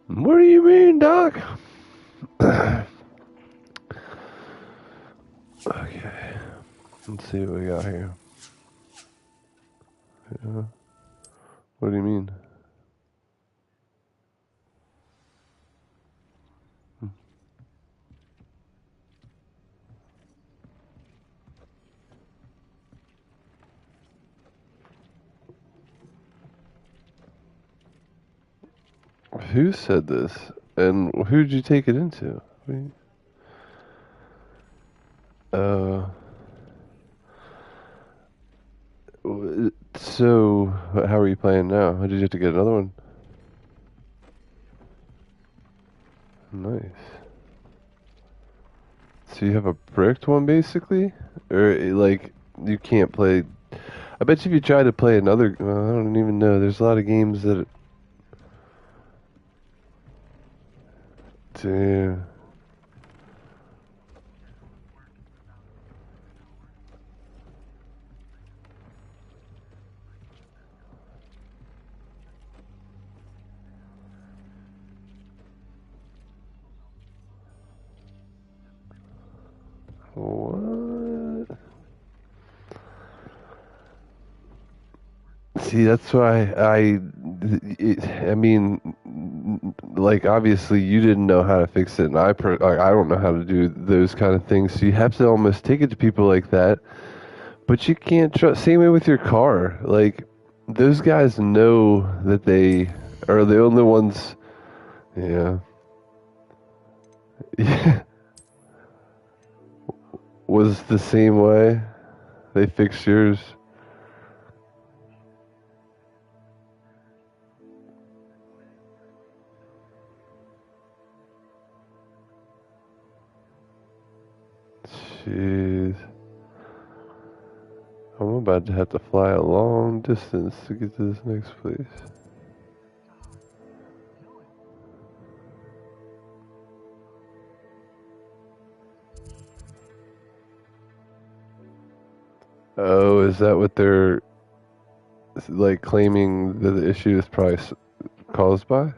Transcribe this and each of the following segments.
What do you mean, Doc? Okay. Let's see what we got here. Yeah. What do you mean? Who said this? And who'd you take it into? Uh, so, how are you playing now? Did you have to get another one? Nice. So you have a bricked one, basically? Or, like, you can't play... I bet you if you try to play another... Well, I don't even know. There's a lot of games that... Damn. What? See, that's why I mean, like obviously you didn't know how to fix it, and I don't know how to do those kind of things. So you have to almost take it to people like that, but you can't trust. Same way with your car. Like those guys know that they are the only ones. Yeah. Yeah. Was the same way. They fixed yours. Jeez. I'm about to have to fly a long distance to get to this next place. Oh, is that what they're like claiming that the issue is probably caused by?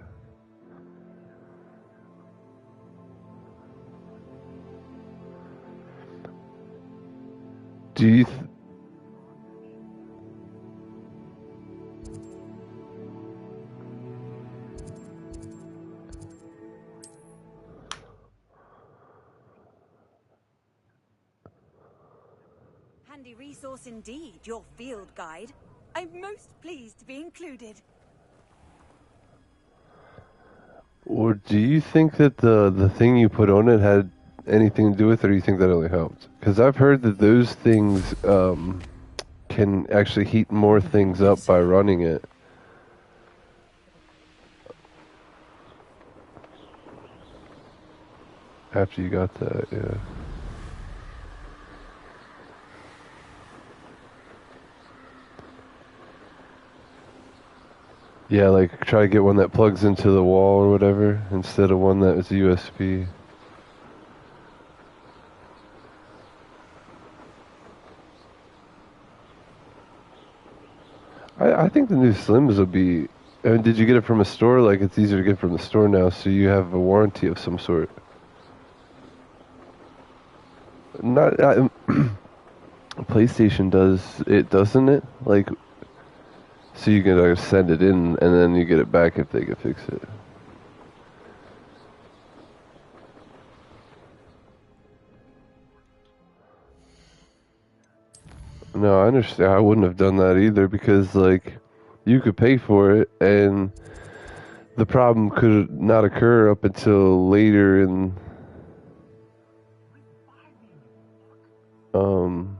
Do you? Handy resource indeed, your field guide. I'm most pleased to be included. Or do you think that the thing you put on it had anything to do with it, or do you think that only helped? Because I've heard that those things can actually heat more things up by running it. After you got that, yeah. Yeah, like try to get one that plugs into the wall or whatever instead of one that is USB. I think the new Slims will be. I mean, did you get it from a store? Like it's easier to get from the store now, so you have a warranty of some sort. Not PlayStation does it, doesn't it? Like, so you can send it in and then you get it back if they can fix it. No, I understand. I wouldn't have done that either because like you could pay for it and the problem could not occur up until later um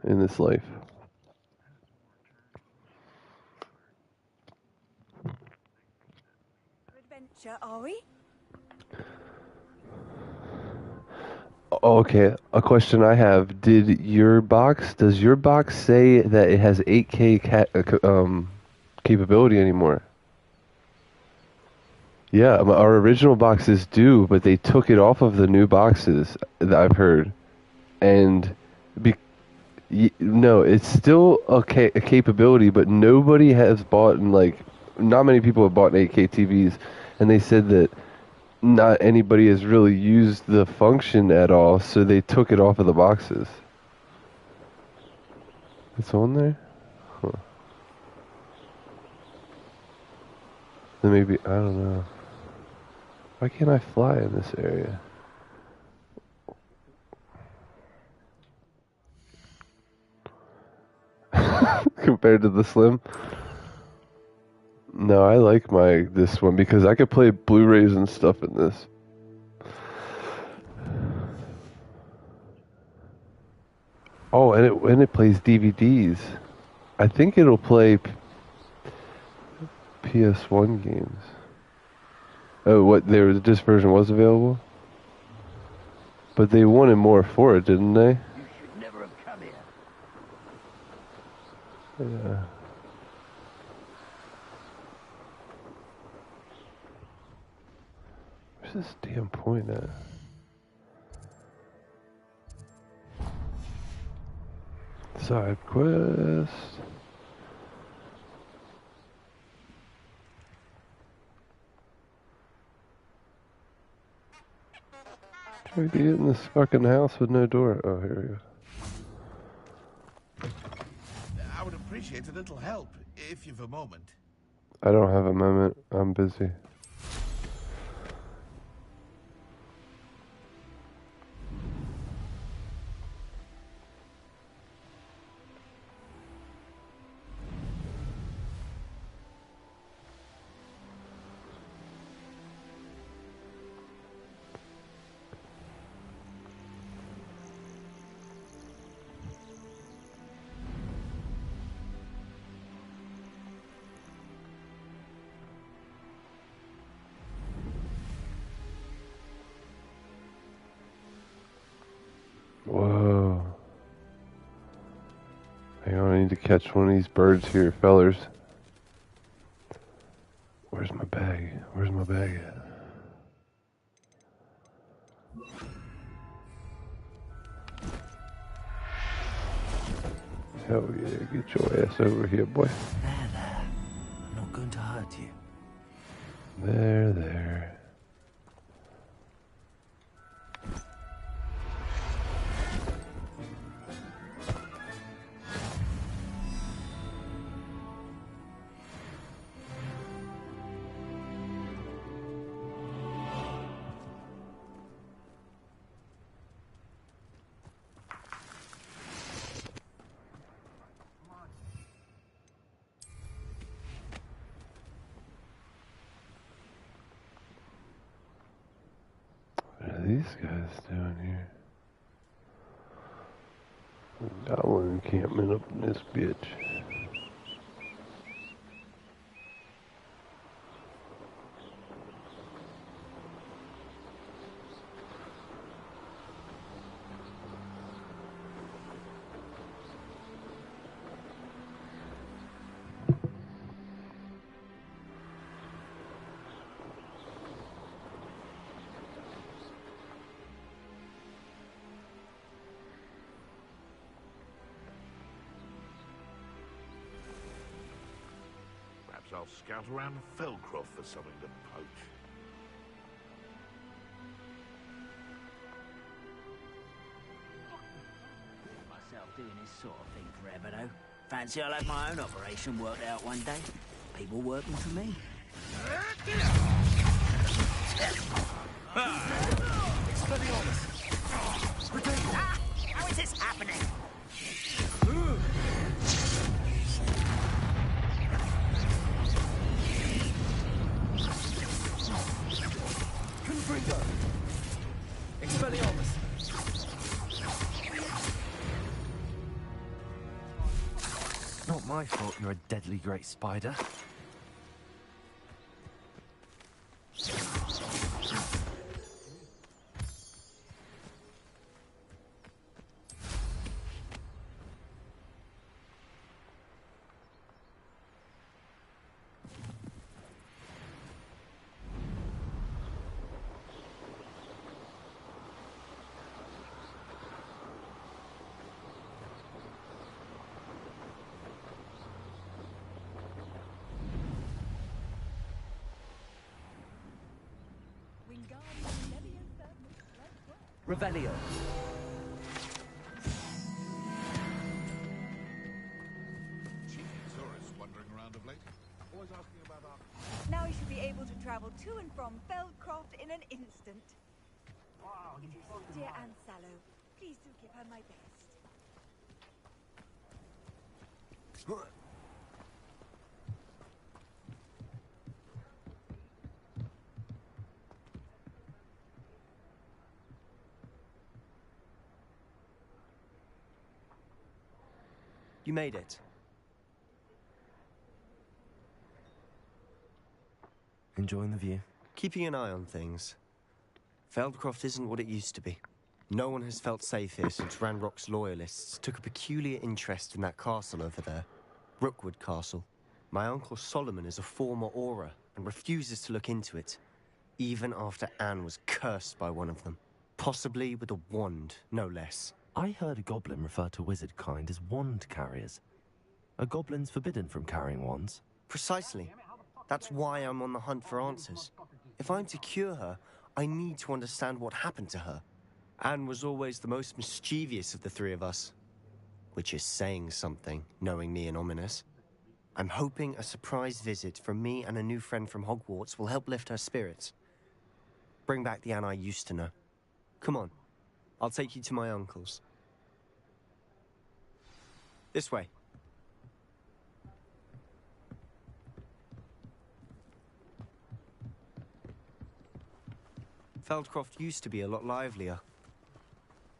in this life. Adventure, are we? Okay, a question I have: does your box say that it has 8K capability anymore? Yeah, our original boxes do, but they took it off of the new boxes that I've heard, and be, no, it's still a capability, but nobody has bought in like not many people have bought 8K TVs, and they said that not anybody has really used the function at all, so they took it off of the boxes. It's on there? Huh. Then maybe, I don't know. Why can't I fly in this area? Compared to the Slim? No, I like this one because I could play Blu-rays and stuff in this. Oh, and it plays DVDs. I think it'll play PS1 games. Oh, this version was available? But they wanted more for it, didn't they? You should never have come here. Yeah. Where's this damn point at? Side quest. Trying to get in this fucking house with no door. Oh, here we go. I would appreciate a little help, if you've a moment. I don't have a moment. I'm busy. Whoa. Hang on, I need to catch one of these birds here, fellers. Where's my bag? Where's my bag at? Hell yeah, get your ass over here, boy. There. I'm not going to hurt you. There. What are these guys doing here? Goblin encampment up in this bitch. Perhaps I'll scout around Felcroft for something to poach. Myself doing this sort of thing forever, though. Fancy I'll have my own operation worked out one day. People working for me. How is this happening? Not my fault you're a deadly great spider. Revelio. Cheeky tourists wandering around of late. Always asking about our... Now we should be able to travel to and from Feldcroft in an instant. Dear Aunt Sallow, please do give her my best. You made it. Enjoying the view? Keeping an eye on things. Feldcroft isn't what it used to be. No one has felt safe here since Ranrock's loyalists took a peculiar interest in that castle over there. Rookwood Castle. My uncle Solomon is a former Auror and refuses to look into it, even after Anne was cursed by one of them. Possibly with a wand, no less. I heard a goblin refer to wizard kind as wand carriers. Are goblins forbidden from carrying wands? Precisely. That's why I'm on the hunt for answers. If I'm to cure her, I need to understand what happened to her. Anne was always the most mischievous of the three of us. Which is saying something, knowing me and Ominous. I'm hoping a surprise visit from me and a new friend from Hogwarts will help lift her spirits. Bring back the Anne I used to know. Come on, I'll take you to my uncle's. This way. Feldcroft used to be a lot livelier.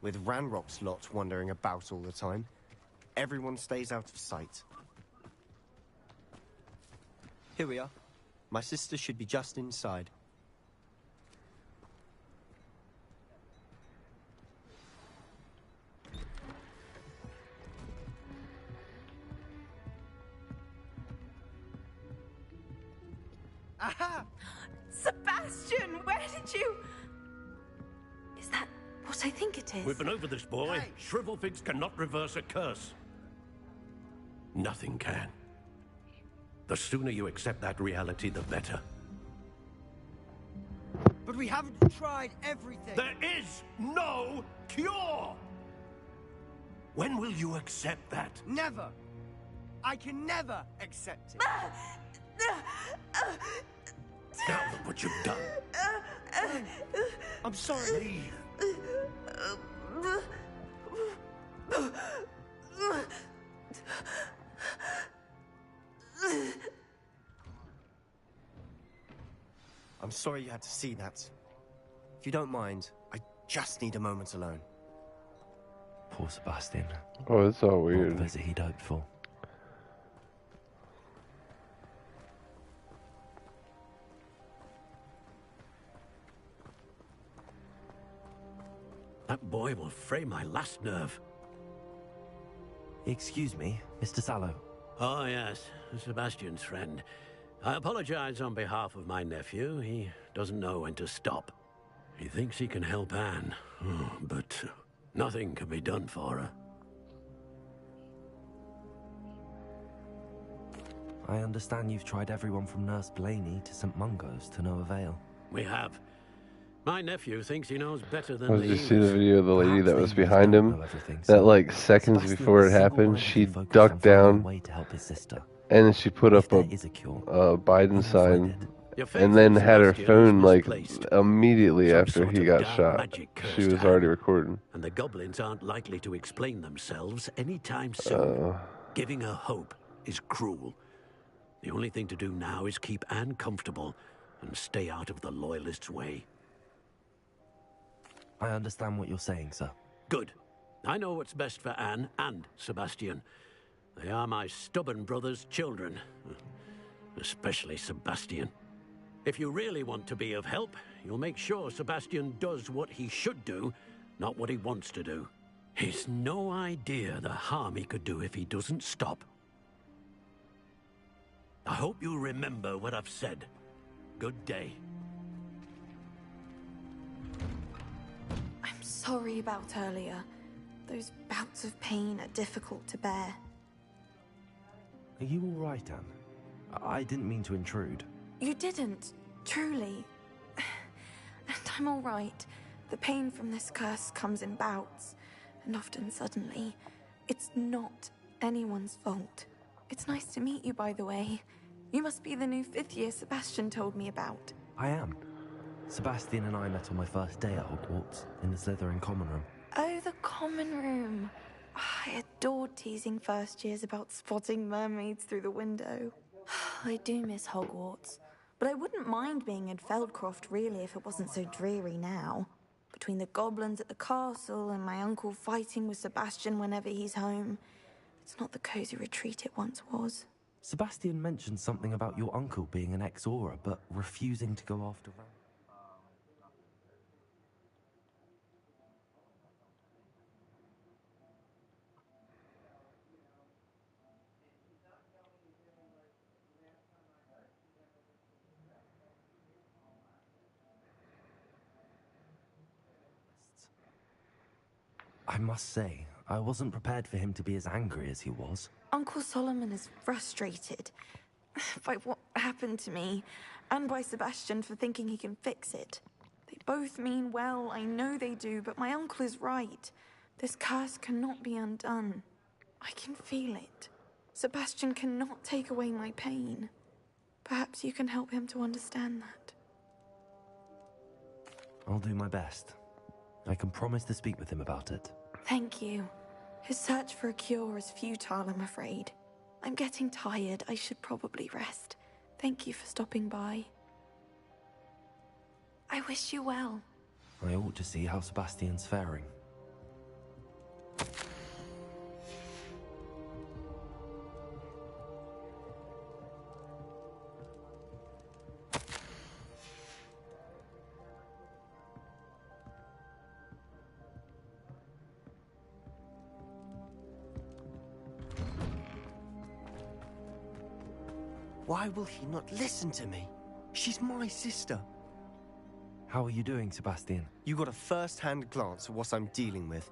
With Ranrock's lot wandering about all the time, everyone stays out of sight. Here we are. My sister should be just inside. Aha! Sebastian, where did you... Is that what I think it is? We've been over this, boy. Hey. Shrivelfigs cannot reverse a curse. Nothing can. The sooner you accept that reality, the better. But we haven't tried everything. There is no cure! When will you accept that? Never. I can never accept it. Now look what you've done. I'm sorry. Leave. I'm sorry you had to see that. If you don't mind, I just need a moment alone. Poor Sebastian. Oh, it's all Not weird. the visit he'd hoped for. That boy will fray my last nerve. Excuse me, Mr. Sallow. Oh, yes, Sebastian's friend. I apologize on behalf of my nephew. He doesn't know when to stop. He thinks he can help Anne, but nothing can be done for her. I understand you've tried everyone from Nurse Blaney to St. Mungo's to no avail. We have. My nephew thinks he knows better than I was the just seeing the video of the lady Perhaps that they was just behind don't him. know everything, That so like seconds Sebastian before it was happened, single-mindedly she focused on ducked finding a down way to help his sister. and then she put If up there a is a cure, Biden we will find sign it. Your faith and then in had her Sebastian phone is like misplaced. immediately Some after sort he of got dark shot. magic She cursed was Anne, already recording. and the goblins aren't likely to explain themselves anytime soon. Giving her hope is cruel. The only thing to do now is keep Anne comfortable and stay out of the Loyalists' way. I understand what you're saying, sir. Good. I know what's best for Anne and Sebastian. They are my stubborn brother's children. Especially Sebastian. If you really want to be of help, you'll make sure Sebastian does what he should do, not what he wants to do. He's no idea the harm he could do if he doesn't stop. I hope you remember what I've said. Good day. I'm sorry about earlier. Those bouts of pain are difficult to bear. Are you all right, Anne? I didn't mean to intrude. You didn't, truly. And I'm all right. The pain from this curse comes in bouts, and often suddenly. It's not anyone's fault. It's nice to meet you, by the way. You must be the new 5th year Sebastian told me about. I am. Sebastian and I met on my first day at Hogwarts, in the Slytherin common room. Oh, the common room. I adored teasing first years about spotting mermaids through the window. I do miss Hogwarts, but I wouldn't mind being in Feldcroft really if it wasn't so dreary now. Between the goblins at the castle and my uncle fighting with Sebastian whenever he's home, it's not the cozy retreat it once was. Sebastian mentioned something about your uncle being an ex-Aura, but refusing to go after Ran. I must say, I wasn't prepared for him to be as angry as he was. Uncle Solomon is frustrated by what happened to me, and by Sebastian for thinking he can fix it. They both mean well, I know they do, but my uncle is right. This curse cannot be undone. I can feel it. Sebastian cannot take away my pain. Perhaps you can help him to understand that. I'll do my best. I can promise to speak with him about it. Thank you. His search for a cure is futile, I'm afraid. I'm getting tired. I should probably rest. Thank you for stopping by. I wish you well. I ought to see how Sebastian's faring. Why will he not listen to me? She's my sister. How are you doing, Sebastian? You got a first-hand glance at what I'm dealing with.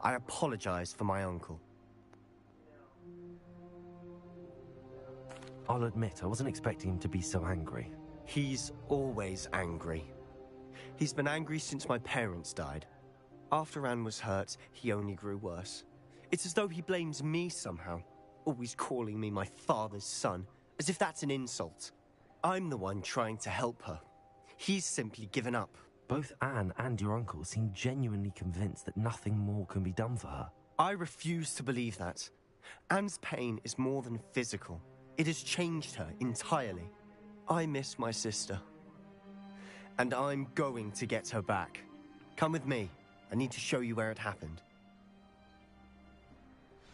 I apologize for my uncle. I'll admit, I wasn't expecting him to be so angry. He's always angry. He's been angry since my parents died. After Anne was hurt, he only grew worse. It's as though he blames me somehow, always calling me my father's son, as if that's an insult. I'm the one trying to help her. He's simply given up. Both Anne and your uncle seem genuinely convinced that nothing more can be done for her. I refuse to believe that. Anne's pain is more than physical. It has changed her entirely. I miss my sister. And I'm going to get her back. Come with me. I need to show you where it happened.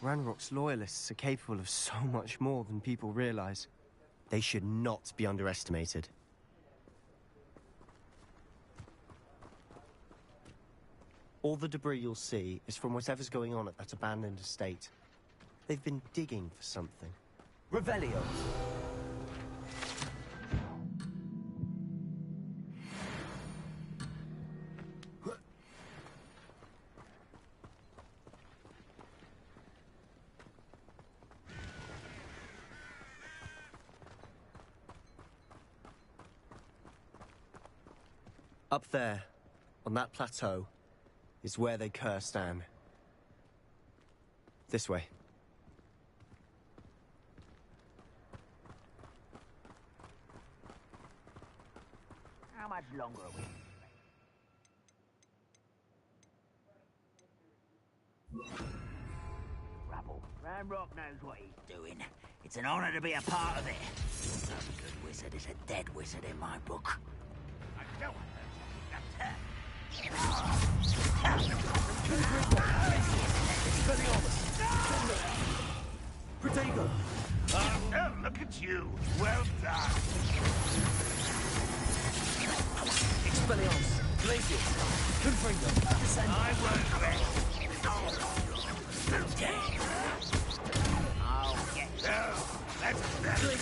Ranrock's loyalists are capable of so much more than people realize. They should not be underestimated. All the debris you'll see is from whatever's going on at that abandoned estate. They've been digging for something. Revelio. Up there, on that plateau, is where they cursed Anne. This way. How much longer are we? Rubble. Ranrock knows what he's doing. It's an honor to be a part of it. No good wizard is a dead wizard in my book. I don't Protego. Oh, look at you. Well done. Expelliarmus. Glacius. Confringo. Descend. I won't rest. I'll get you. No, that's better.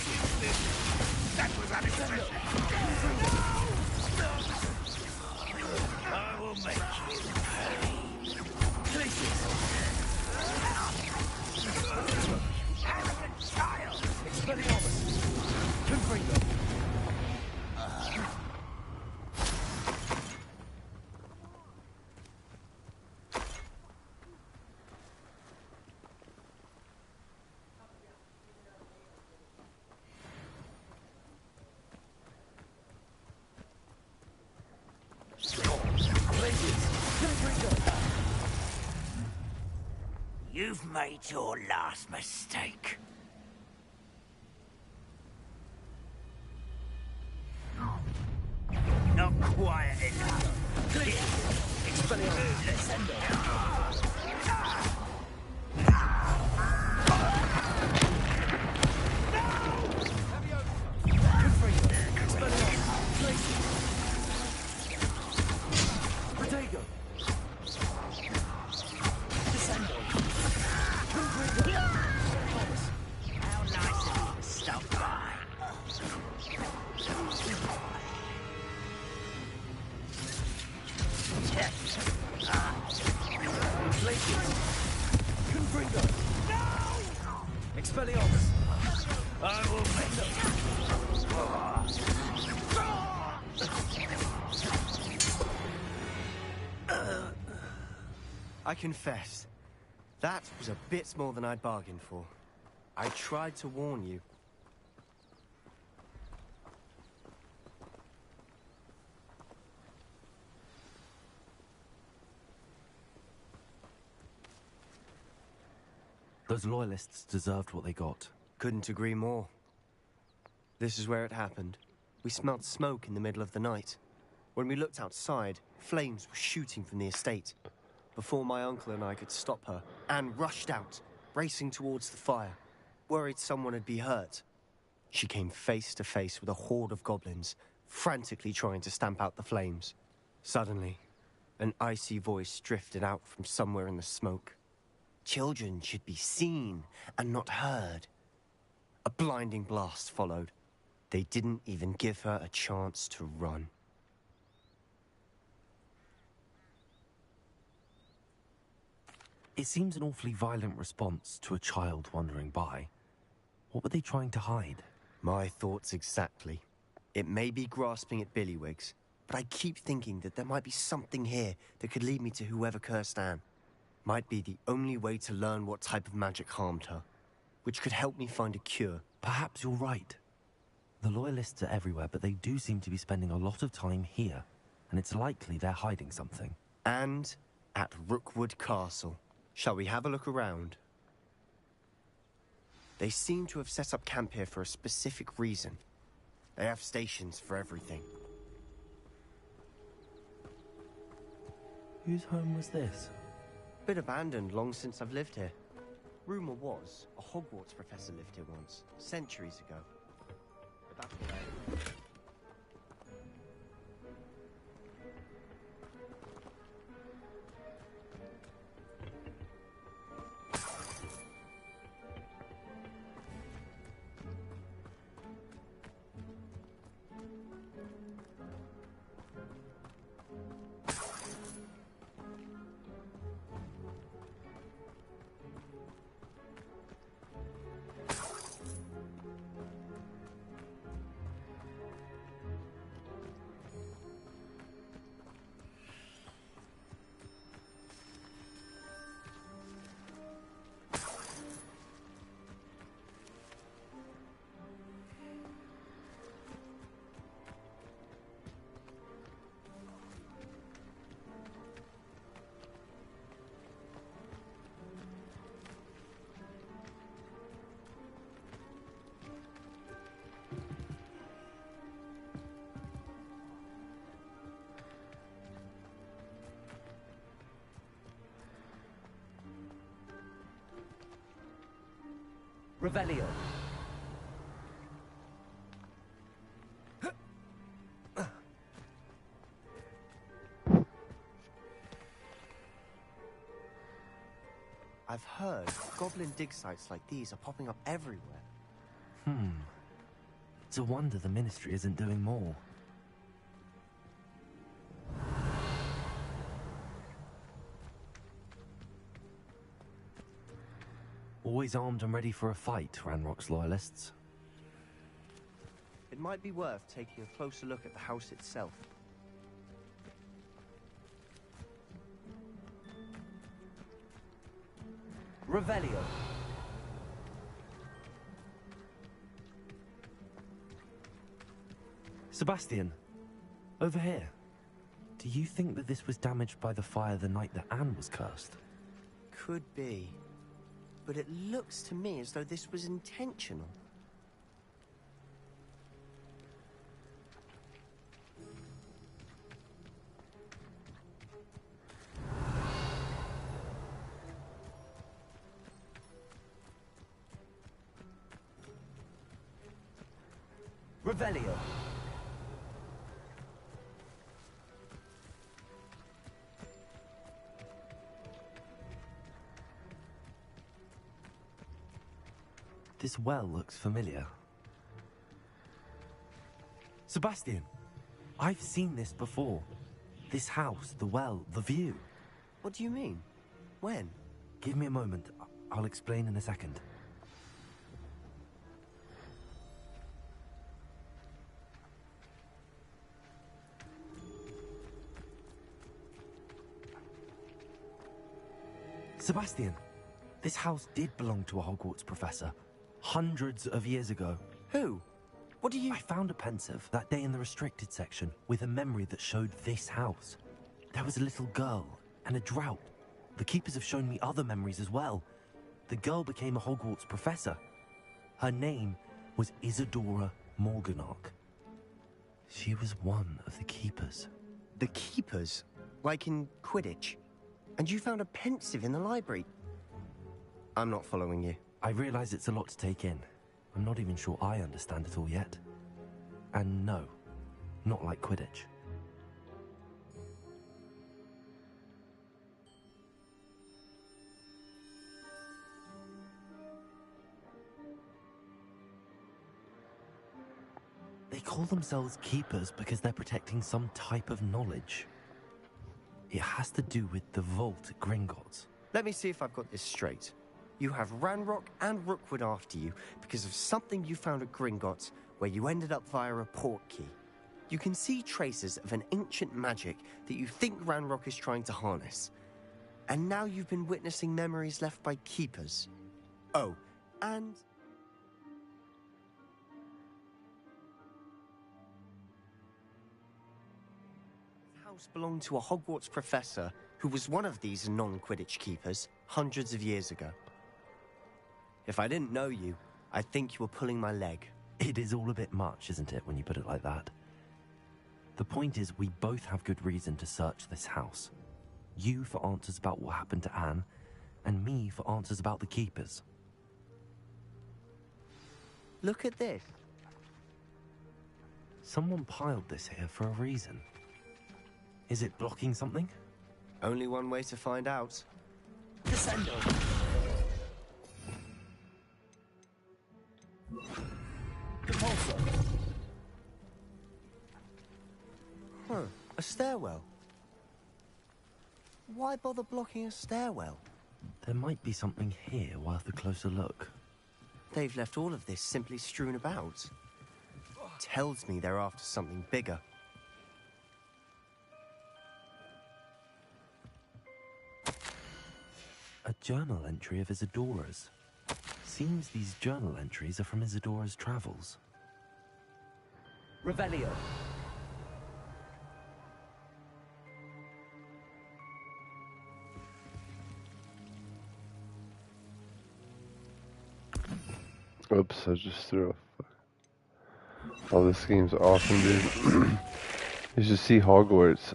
That was unexpected. I will make you pay. Glacius. Arrogant child! Expelliarmus. Confringo. You've made your last mistake. Not quiet enough. Clear. How nice of you to stop by. Expelliarmus! I will make them. I confess, that was a bit more than I'd bargained for. I tried to warn you. Those loyalists deserved what they got. Couldn't agree more. This is where it happened. We smelled smoke in the middle of the night. When we looked outside, flames were shooting from the estate. Before my uncle and I could stop her, Anne rushed out, racing towards the fire, worried someone would be hurt. She came face to face with a horde of goblins, frantically trying to stamp out the flames. Suddenly, an icy voice drifted out from somewhere in the smoke. Children should be seen and not heard. A blinding blast followed. They didn't even give her a chance to run. It seems an awfully violent response to a child wandering by. What were they trying to hide? My thoughts exactly. It may be grasping at Billywigs, but I keep thinking that there might be something here that could lead me to whoever cursed Anne. Might be the only way to learn what type of magic harmed her, which could help me find a cure. Perhaps you're right. The loyalists are everywhere, but they do seem to be spending a lot of time here, and it's likely they're hiding something. And at Rookwood Castle. Shall we have a look around? They seem to have set up camp here for a specific reason. They have stations for everything. Whose home was this? Bit abandoned long since I've lived here. Rumor was, a Hogwarts professor lived here once, centuries ago. But that's what I... Revelio. I've heard goblin dig sites like these are popping up everywhere. It's a wonder the Ministry isn't doing more. Always armed and ready for a fight, Ranrock's loyalists. It might be worth taking a closer look at the house itself. Revelio. Sebastian, over here. Do you think that this was damaged by the fire the night that Anne was cursed? Could be. but it looks to me as though this was intentional. Revelio. This well looks familiar. Sebastian, I've seen this before. This house, the well, the view. What do you mean? When? Give me a moment. I'll explain in a second. Sebastian, this house did belong to a Hogwarts professor. Hundreds of years ago. Who? What do you... I found a pensive that day in the restricted section with a memory that showed this house. There was a little girl and a drought. The keepers have shown me other memories as well. The girl became a Hogwarts professor. Her name was Isadora Morganach. She was one of the keepers. The keepers? Like in Quidditch? And you found a pensive in the library? I'm not following you. I realize it's a lot to take in. I'm not even sure I understand it all yet. And no, not like Quidditch. They call themselves keepers because they're protecting some type of knowledge. It has to do with the vault at Gringotts. Let me see if I've got this straight. You have Ranrock and Rookwood after you because of something you found at Gringotts where you ended up via a portkey. You can see traces of an ancient magic that you think Ranrock is trying to harness. And now you've been witnessing memories left by keepers. Oh, and... This house belonged to a Hogwarts professor who was one of these non-Quidditch keepers hundreds of years ago. If I didn't know you, I'd think you were pulling my leg. It is all a bit much, isn't it, when you put it like that? The point is, we both have good reason to search this house. You for answers about what happened to Anne, and me for answers about the keepers. Look at this. Someone piled this here for a reason. Is it blocking something? Only one way to find out. Descendo. Repulsor. Huh, a stairwell. Why bother blocking a stairwell? There might be something here worth a closer look. They've left all of this simply strewn about. Tells me they're after something bigger. A journal entry of Isadora's. Seems these journal entries are from Isadora's travels. Revelio. Oops, I just threw a... Oh, this game's awesome, dude. You should see Hogwarts.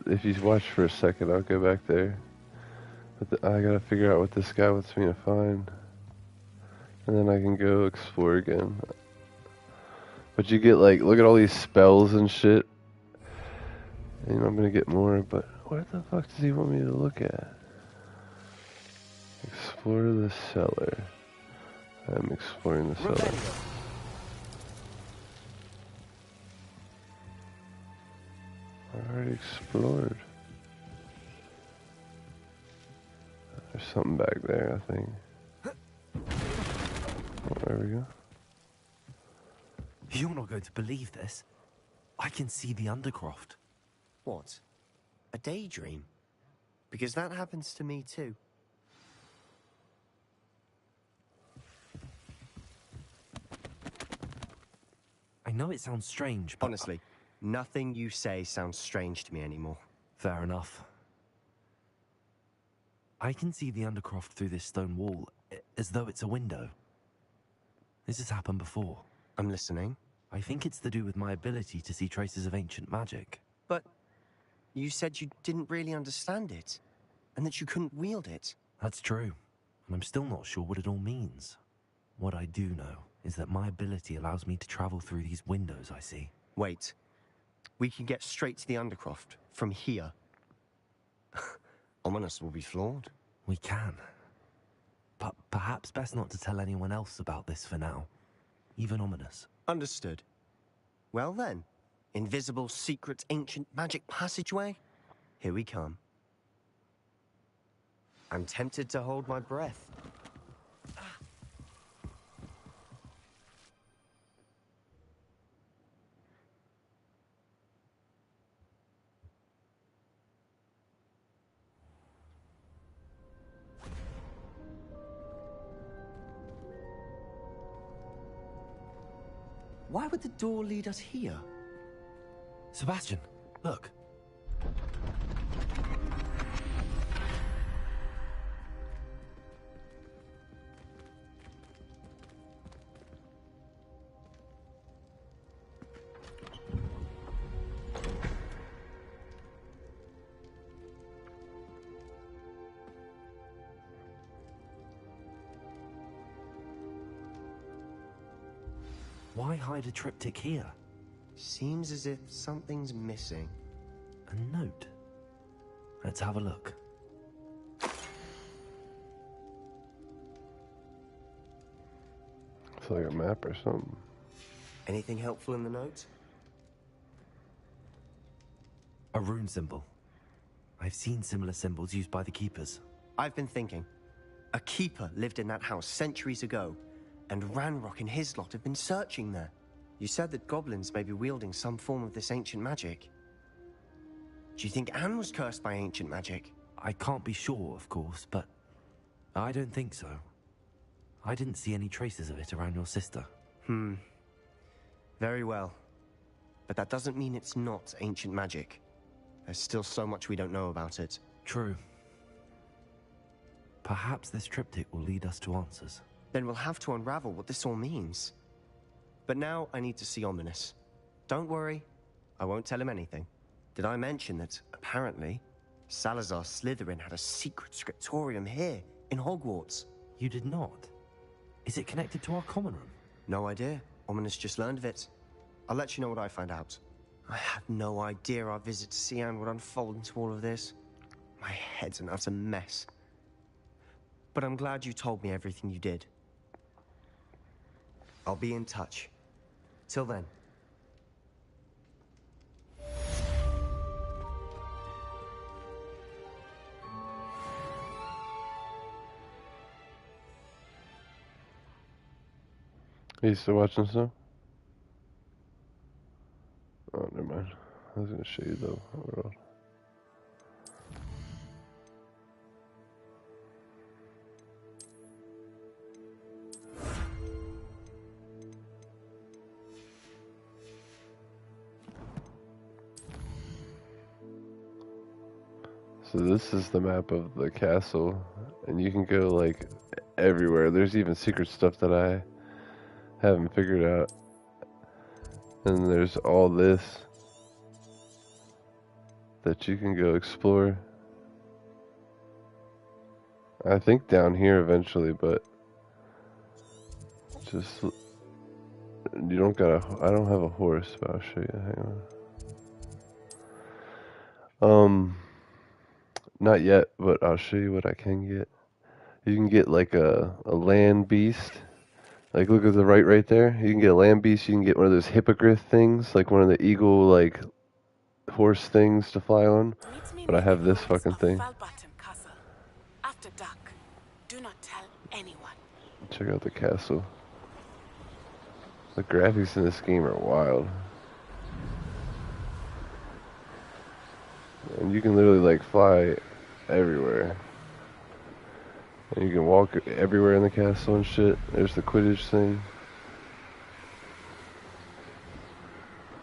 If you watch for a second, I'll go back there. But I gotta figure out what this guy wants me to find. And then I can go explore again. But you get like, look at all these spells and shit. And I'm gonna get more, but what the fuck does he want me to look at? Explore the cellar. I'm exploring the cellar. Revelio. I already explored. There's something back there, I think. Oh, there we go. You're not going to believe this. I can see the Undercroft. What? A daydream? Because that happens to me too. I know it sounds strange, but... Honestly, nothing you say sounds strange to me anymore. Fair enough. I can see the Undercroft through this stone wall, as though it's a window. This has happened before. I'm listening. I think it's to do with my ability to see traces of ancient magic. But you said you didn't really understand it, and that you couldn't wield it. That's true, and I'm still not sure what it all means. What I do know is that my ability allows me to travel through these windows I see. Wait. We can get straight to the Undercroft from here. Ominous will be flawed. We can. But perhaps best not to tell anyone else about this for now. Even Ominous. Understood. Well then, invisible, secret, ancient magic passageway? Here we come. I'm tempted to hold my breath. Why would the door lead us here? Sebastian, look. Why hide a triptych here? Seems as if something's missing. A note. Let's have a look. It's like a map or something. Anything helpful in the note? A rune symbol. I've seen similar symbols used by the keepers. I've been thinking. A keeper lived in that house centuries ago, and Ranrock and his lot have been searching there. You said that goblins may be wielding some form of this ancient magic. Do you think Anne was cursed by ancient magic? I can't be sure, of course, but I don't think so. I didn't see any traces of it around your sister. Very well. But that doesn't mean it's not ancient magic. There's still so much we don't know about it. True. Perhaps this triptych will lead us to answers. Then we'll have to unravel what this all means. But now I need to see Ominous. Don't worry, I won't tell him anything. Did I mention that, apparently, Salazar Slytherin had a secret scriptorium here, in Hogwarts? You did not? Is it connected to our common room? No idea. Ominous just learned of it. I'll let you know what I find out. I had no idea our visit to Cian would unfold into all of this. My head's an utter mess. But I'm glad you told me everything you did. I'll be in touch. Till then. Are you still watching stuff? Oh, never mind. I was gonna show you the world. So this is the map of the castle, and you can go like everywhere. There's even secret stuff that I haven't figured out. And there's all this that you can go explore. I think down here eventually, but just you don't got a. I don't have a horse, but I'll show you. Hang on. Not yet, but I'll show you what I can get. You can get like a land beast. Like look at the right there. You can get a land beast. You can get one of those hippogriff things, like one of the eagle like horse things to fly on. But I have this fucking thing. After dark. Do not tell anyone. Check out the castle. The graphics in this game are wild. And you can literally like fly everywhere. And you can walk everywhere in the castle and shit. There's the Quidditch thing.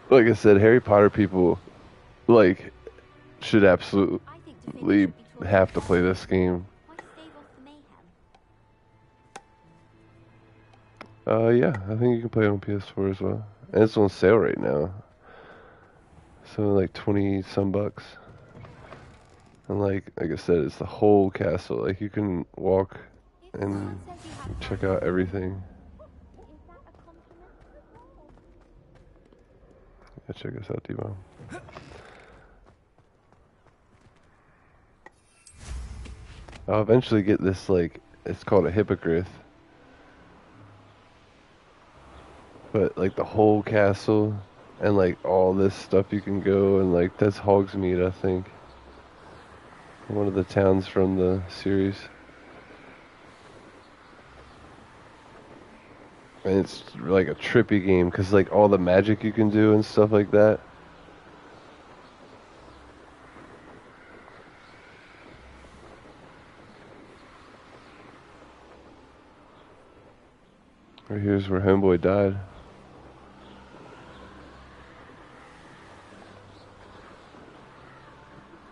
Like I said, Harry Potter people like should absolutely have to play this game. Yeah, I think you can play it on PS4 as well. And it's on sale right now. So like 20 some bucks. And like I said, it's the whole castle. Like you can walk and check out everything. Yeah, check us out, D-Bomb. I'll eventually get this, like, it's called a hippogriff. But like the whole castle and like all this stuff you can go, and like that's Hogsmeade, I think. One of the towns from the series. And it's like a trippy game because like all the magic you can do and stuff like that. Right here's where Homeboy died.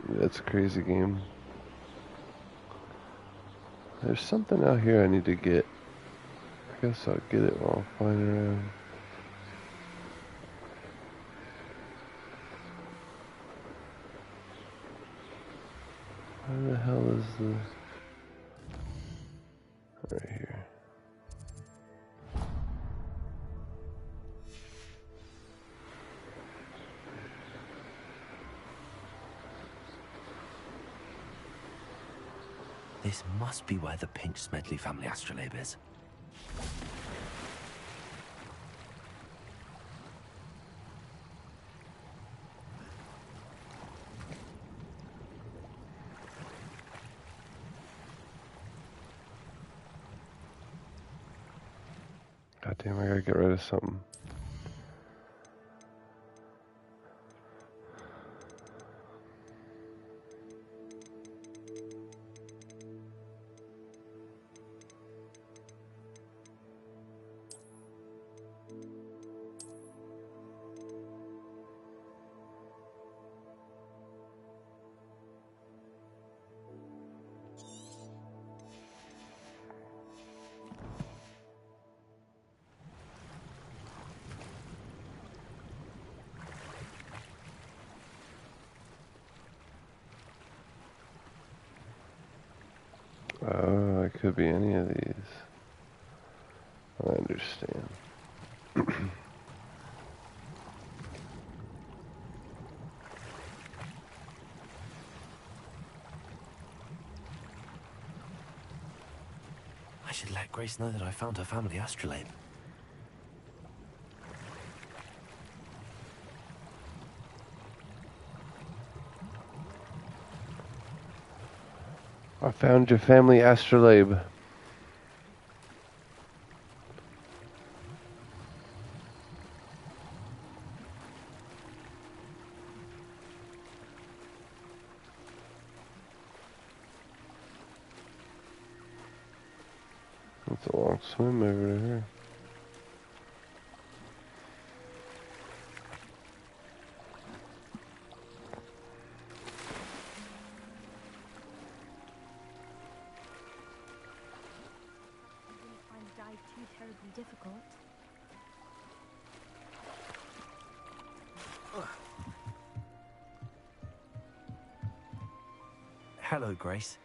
That's a crazy game. There's something out here I need to get. I guess I'll get it while I'm flying around. Where the hell is the... Right here. This must be where the Pinch Smedley family astrolabe is. God damn, I gotta get rid of something. Oh, it could be any of these. I understand. I should let Grace know that I found her family astrolabe. I found your family astrolabe. It's a long swim over here. Find the dive too terribly difficult. Hello, Grace.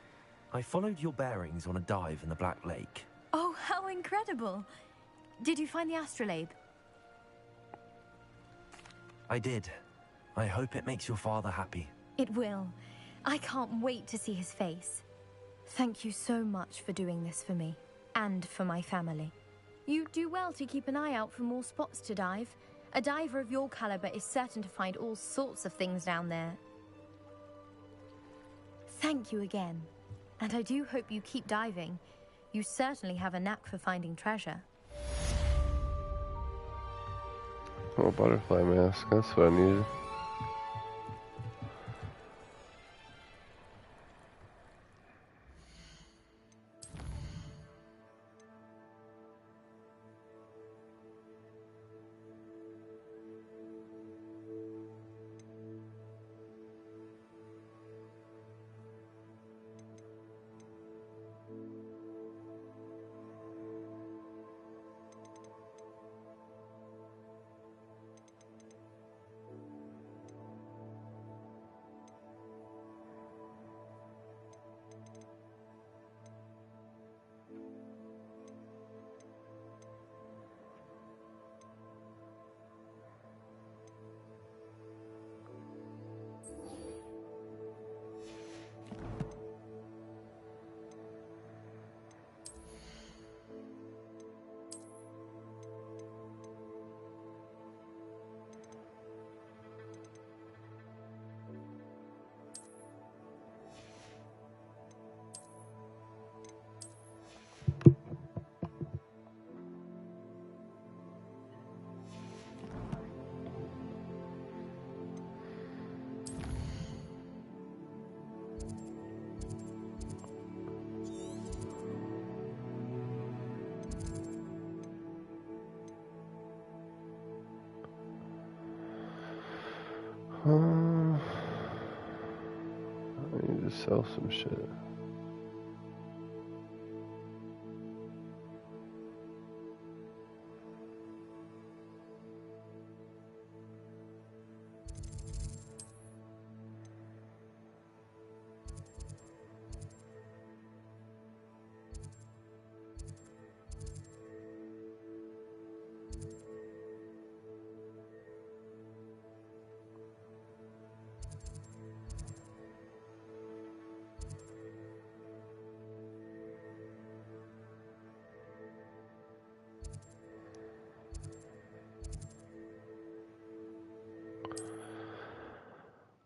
I followed your bearings on a dive in the Black Lake. Oh, how incredible! Did you find the astrolabe? I did. I hope it makes your father happy. It will. I can't wait to see his face. Thank you so much for doing this for me, and for my family. You do well to keep an eye out for more spots to dive. A diver of your caliber is certain to find all sorts of things down there. Thank you again. And I do hope you keep diving. You certainly have a knack for finding treasure. Oh, butterfly mask. That's what I needed. I need to sell some shit.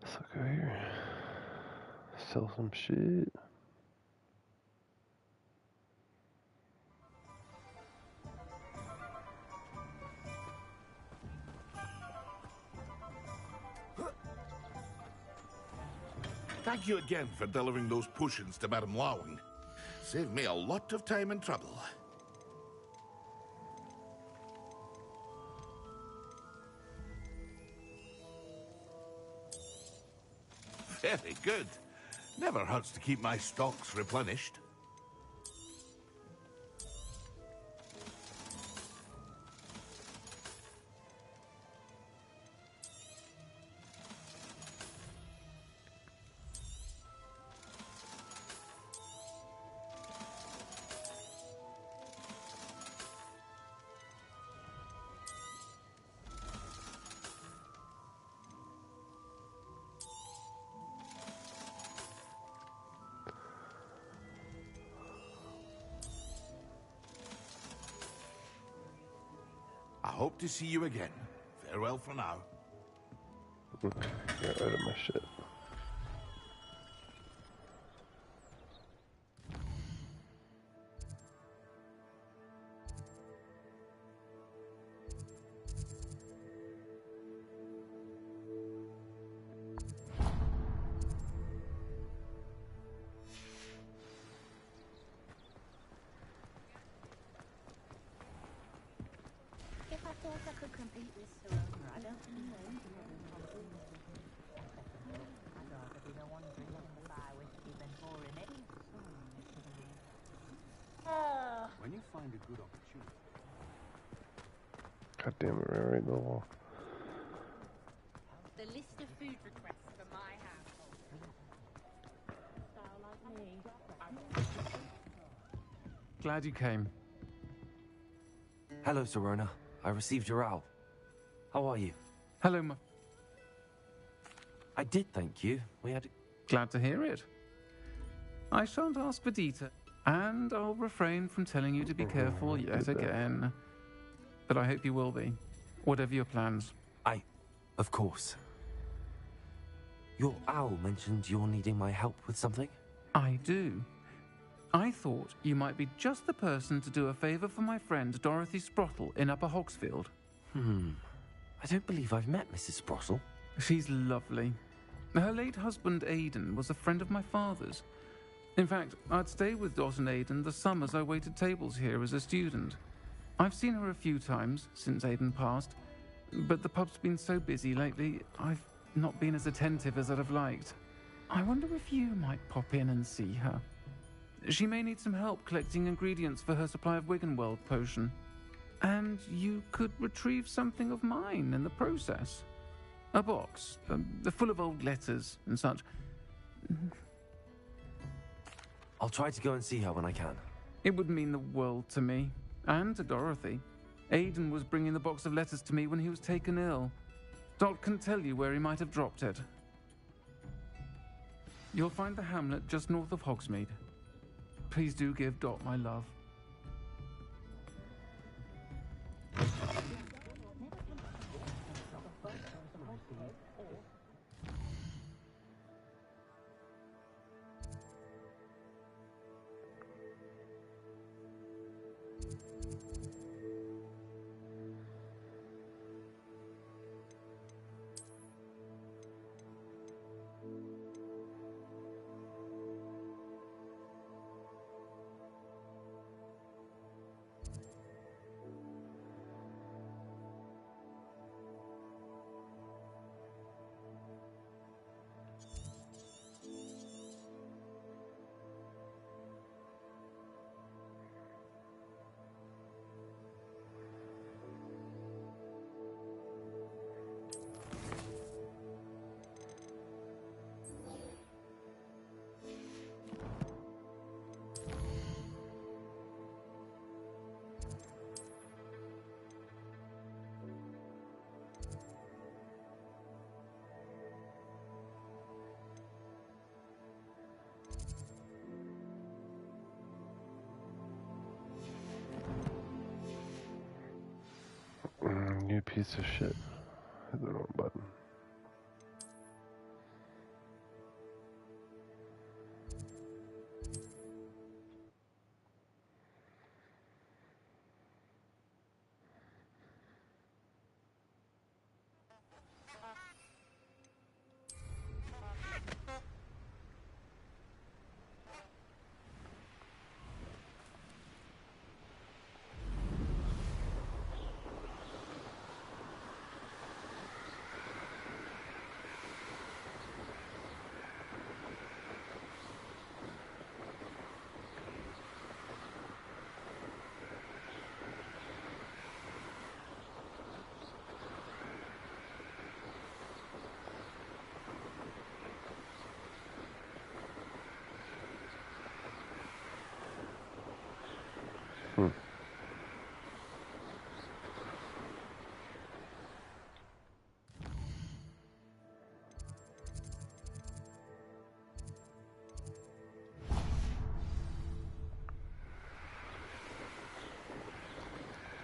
Let's look over here. Sell some shit. Thank you again for delivering those potions to Madame Lowing. Saved me a lot of time and trouble. Very good. Never hurts to keep my stocks replenished. I hope to see you again. Farewell for now. Get rid of my shit. When you find a good opportunity. God damn it, right in the wall. The list of food requests for my household. Style like me. Glad you came. Hello, Serona. I received your owl. How are you? Hello, ma. I did, thank you. We had. Glad to hear it. I shan't ask for detail, and I'll refrain from telling you to be careful yet again. But I hope you will be, whatever your plans. Of course. Your owl mentioned you're needing my help with something? I do. I thought you might be just the person to do a favor for my friend Dorothy Sprottle in Upper Hogsfield. I don't believe I've met Mrs. Sprottle. She's lovely. Her late husband Aidan was a friend of my father's. In fact, I'd stay with Dot and Aidan the summers I waited tables here as a student. I've seen her a few times since Aidan passed, but the pub's been so busy lately, I've not been as attentive as I'd have liked. I wonder if you might pop in and see her. She may need some help collecting ingredients for her supply of Wiggenweld potion. And you could retrieve something of mine in the process. A box, full of old letters and such. I'll try to go and see her when I can. It would mean the world to me, and to Dorothy. Aidan was bringing the box of letters to me when he was taken ill. Dot can tell you where he might have dropped it. You'll find the hamlet just north of Hogsmeade. Please do give Dot my love. piece of shit. Hit the wrong button.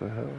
The hell?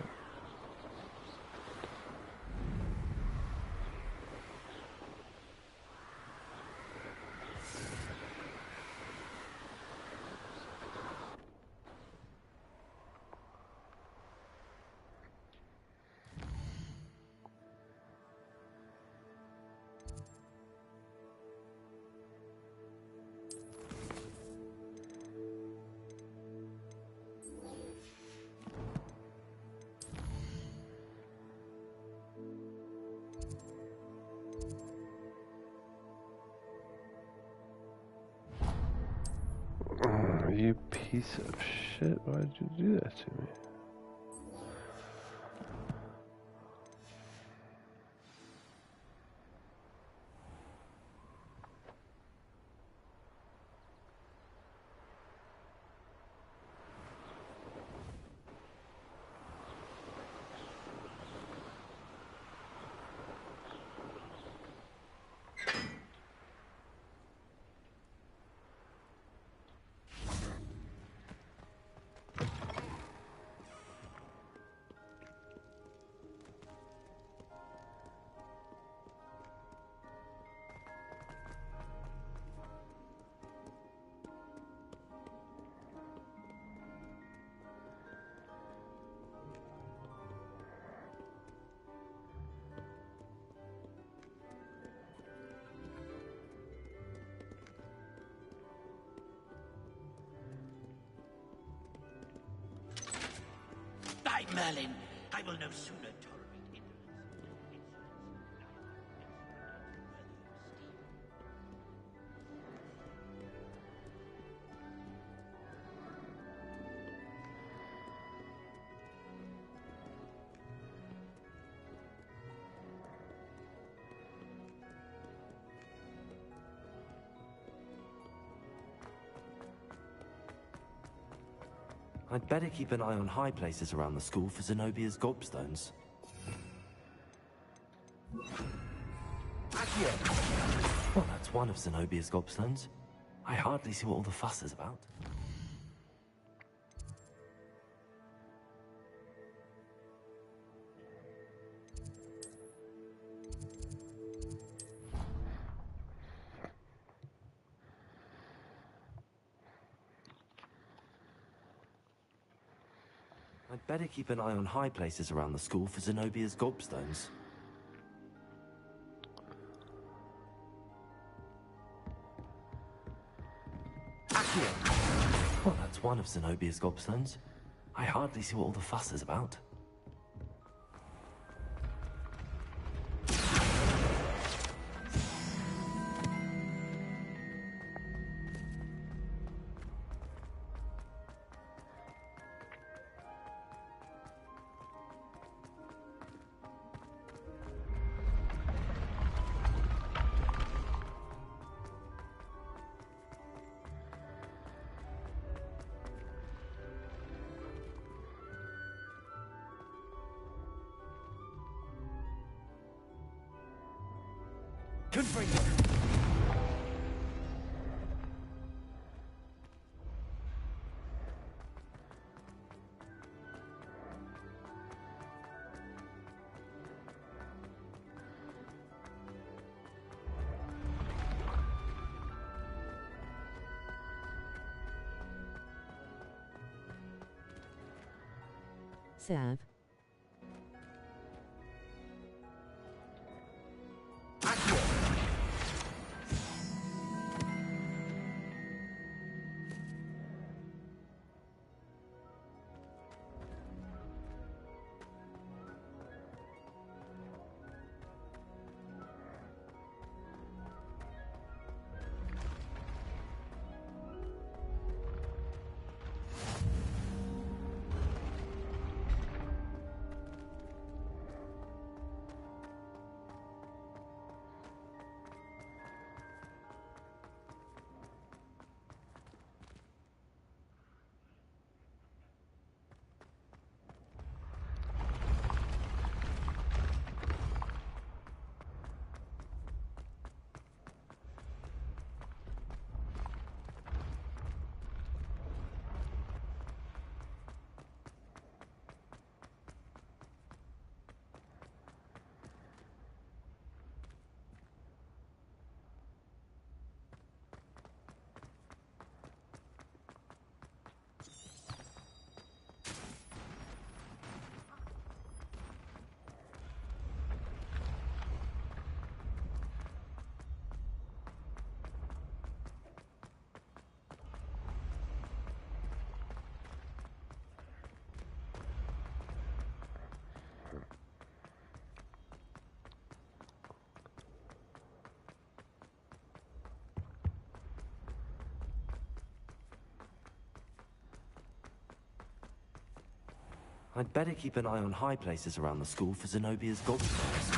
You piece of shit, why'd you do that to me? By Merlin, I will no sooner tolerate indolence. I'd better keep an eye on high places around the school for Zenobia's gobstones. Well, that's one of Zenobia's gobstones. I hardly see what all the fuss is about. I'd better keep an eye on high places around the school for Zenobia's gobstones. Well, that's one of Zenobia's gobstones. I hardly see what all the fuss is about. Good bring. Serve. I'd better keep an eye on high places around the school for Zenobia's gobstones.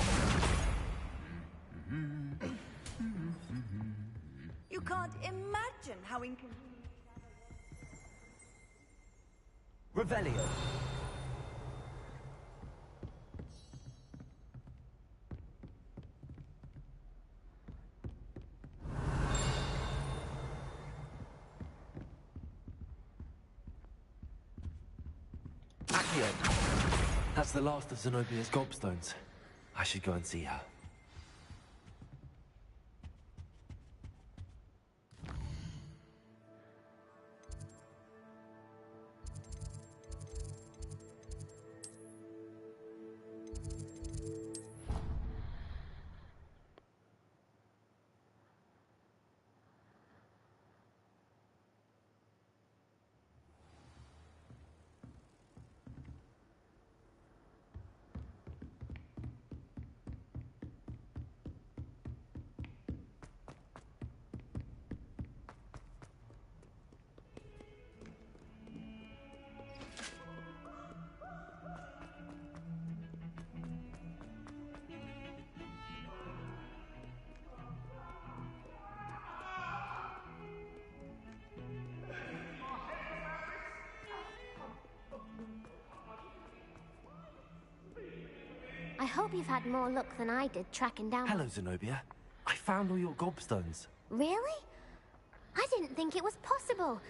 You can't imagine how inconvenient. Revelio. That's the last of Zenobia's gobstones. I should go and see her. I hope you've had more luck than I did tracking down... Hello, Zenobia. I found all your gobstones. Really? I didn't think it was possible.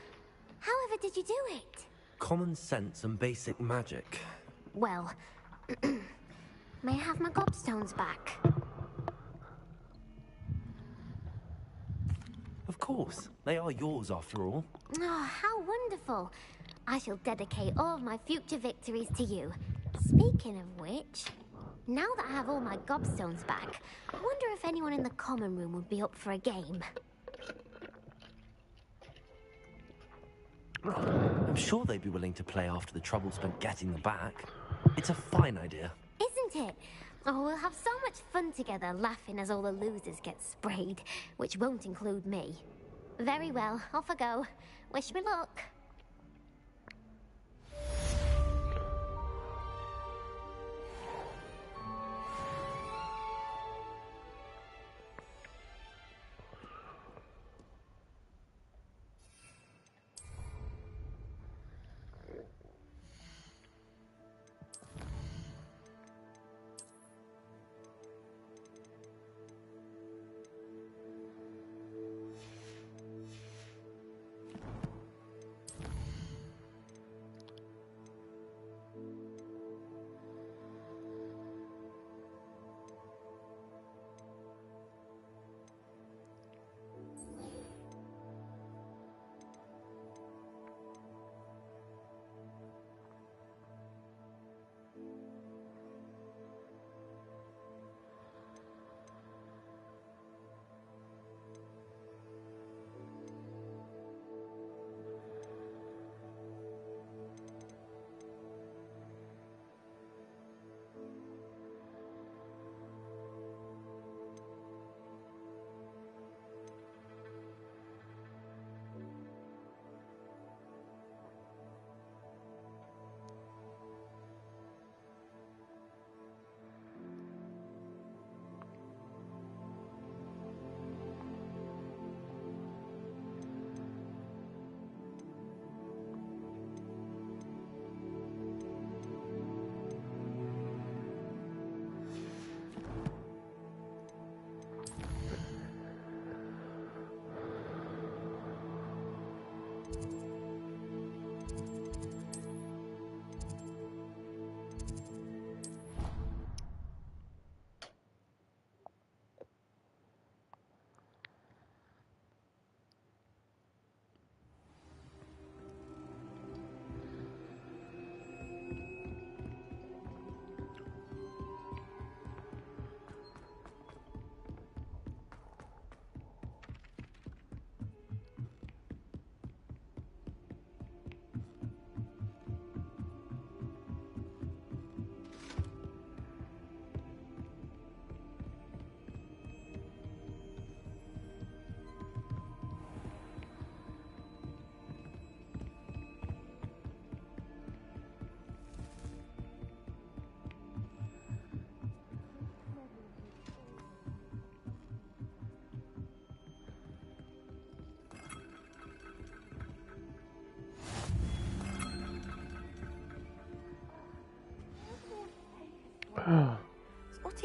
However did you do it? Common sense and basic magic. Well, may I have my gobstones back? Of course. They are yours, after all. Oh, how wonderful. I shall dedicate all of my future victories to you. Speaking of which, now that I have all my gobstones back, I wonder if anyone in the common room would be up for a game. I'm sure they'd be willing to play after the trouble spent getting them back. It's a fine idea. Isn't it? Oh, we'll have so much fun together, laughing as all the losers get sprayed, which won't include me. Very well, off I go. Wish me luck.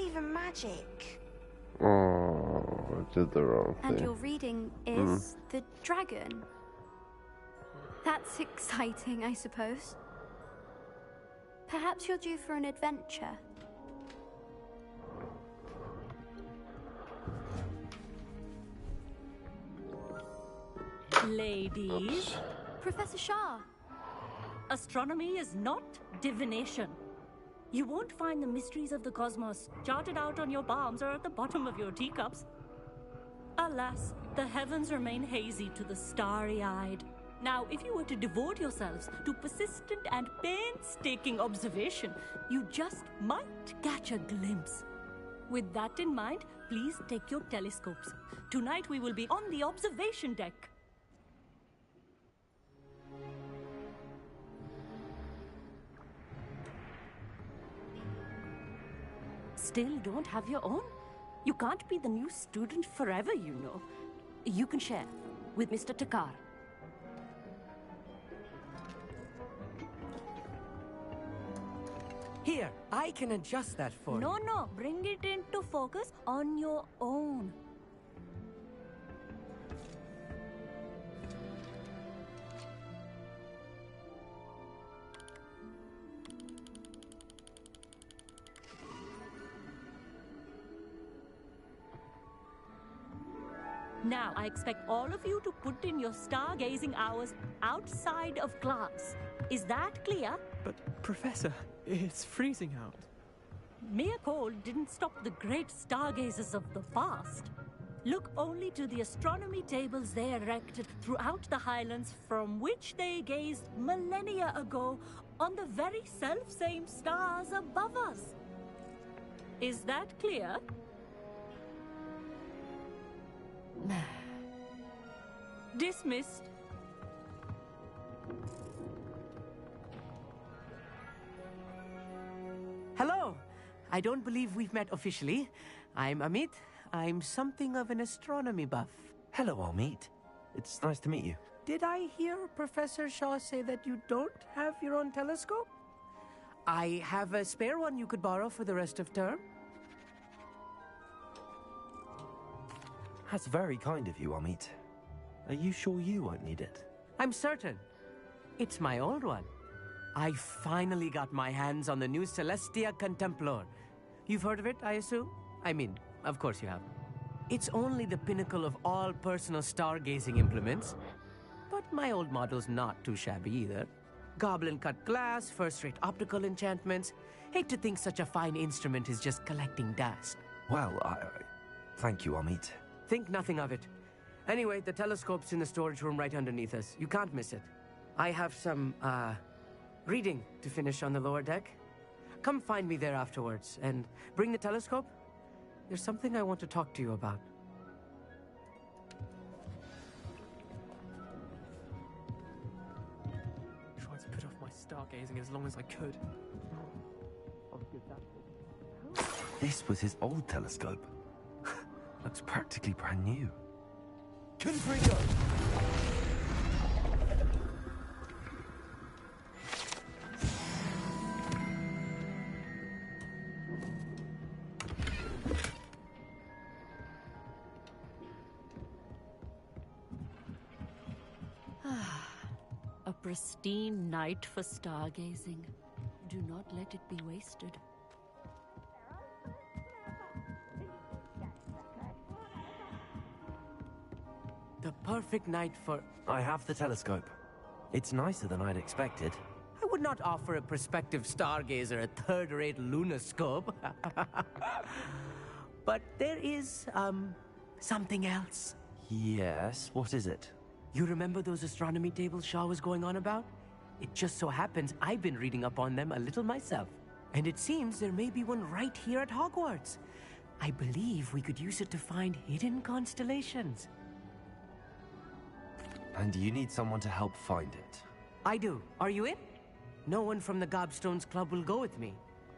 even magic. Oh, I did the wrong thing. And your reading is the dragon. That's exciting, I suppose. Perhaps you're due for an adventure. Ladies. Professor Shah. Astronomy is not divination. You won't find the mysteries of the cosmos charted out on your palms or at the bottom of your teacups. Alas, the heavens remain hazy to the starry-eyed. Now, if you were to devote yourselves to persistent and painstaking observation, you just might catch a glimpse. With that in mind, please take your telescopes. Tonight we will be on the observation deck. Still don't have your own? You can't be the new student forever, you know. You can share with Mr. Takar. Here, I can adjust that for you. No, bring it into focus on your own. Now, I expect all of you to put in your stargazing hours outside of class. Is that clear? But, Professor, it's freezing out. Mere cold didn't stop the great stargazers of the past. Look only to the astronomy tables they erected throughout the highlands from which they gazed millennia ago on the very self-same stars above us. Is that clear? Dismissed. Hello! I don't believe we've met officially. I'm Amit. I'm something of an astronomy buff. Hello, Amit. It's nice to meet you. Did I hear Professor Shaw say that you don't have your own telescope? I have a spare one you could borrow for the rest of term. That's very kind of you, Amit. Are you sure you won't need it? I'm certain. It's my old one. I finally got my hands on the new Celestia Contemplar. You've heard of it, I assume? I mean, of course you have. It's only the pinnacle of all personal stargazing implements. But my old model's not too shabby either. Goblin-cut glass, first-rate optical enchantments. Hate to think such a fine instrument is just collecting dust. Well, thank you, Amit. Think nothing of it. Anyway, the telescope's in the storage room right underneath us. You can't miss it. I have some, reading to finish on the lower deck. Come find me there afterwards, and bring the telescope. There's something I want to talk to you about. Tried to put off my stargazing as long as I could. This was his old telescope. Looks practically brand new. Confringo! A pristine night for stargazing. Do not let it be wasted. The perfect night for... I have the telescope. It's nicer than I'd expected. I would not offer a prospective stargazer a third-rate lunoscope. But there is, something else. Yes, what is it? You remember those astronomy tables Shaw was going on about? It just so happens I've been reading up on them a little myself. And it seems there may be one right here at Hogwarts. I believe we could use it to find hidden constellations. And you need someone to help find it. I do. Are you in? No one from the Gobstones Club will go with me.